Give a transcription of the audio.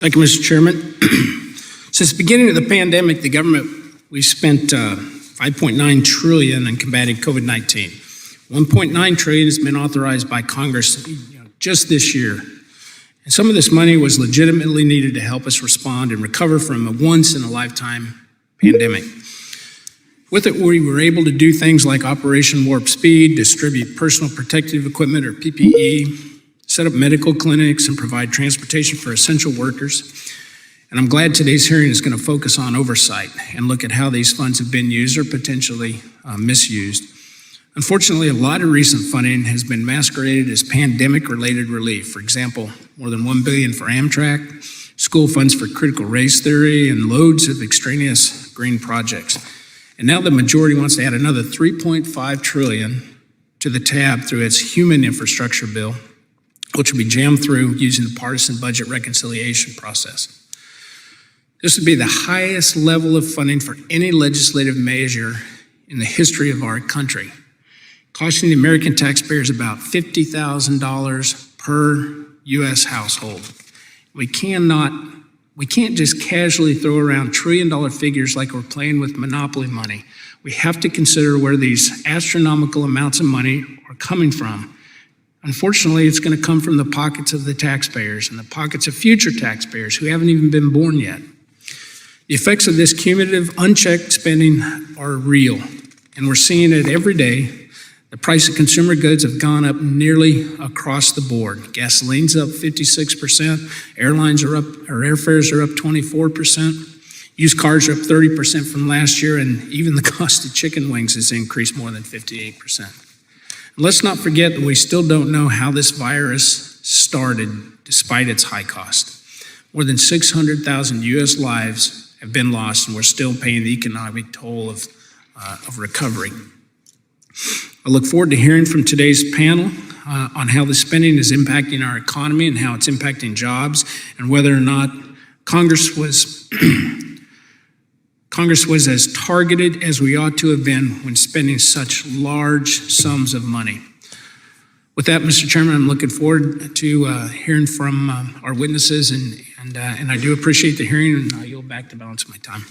Thank you, Mr. Chairman. Since the beginning of the pandemic, the government, we spent $5.9 trillion in combating COVID-19. $1.9 trillion has been authorized by Congress just this year. And some of this money was legitimately needed to help us respond and recover from a once-in-a-lifetime pandemic. With it, we were able to do things like Operation Warp Speed, distribute personal protective equipment or PPE, set up medical clinics, and provide transportation for essential workers. And I'm glad today's hearing is going to focus on oversight and look at how these funds have been used or potentially misused. Unfortunately, a lot of recent funding has been masqueraded as pandemic-related relief. For example, more than $1 billion for Amtrak, school funds for critical race theory, and loads of extraneous green projects. And now the majority wants to add another $3.5 trillion to the tab through its human infrastructure bill, which will be jammed through using the partisan budget reconciliation process. This would be the highest level of funding for any legislative measure in the history of our country, costing the American taxpayers about $50,000 per U.S. household. We can't just casually throw around trillion-dollar figures like we're playing with monopoly money. We have to consider where these astronomical amounts of money are coming from. Unfortunately, it's going to come from the pockets of the taxpayers and the pockets of future taxpayers who haven't even been born yet. The effects of this cumulative, unchecked spending are real, and we're seeing it every day. The price of consumer goods have gone up nearly across the board. Gasoline's up 56%, airfares are up 24%, used cars are up 30% from last year, and even the cost of chicken wings has increased more than 58%. And let's not forget that we still don't know how this virus started despite its high cost. More than 600,000 U.S. lives have been lost, and we're still paying the economic toll of recovery. I look forward to hearing from today's panel on how the spending is impacting our economy and how it's impacting jobs, and whether or not Congress was as targeted as we ought to have been when spending such large sums of money. With that, Mr. Chairman, I'm looking forward to hearing from our witnesses, and I do appreciate the hearing, and I yield back the balance of my time.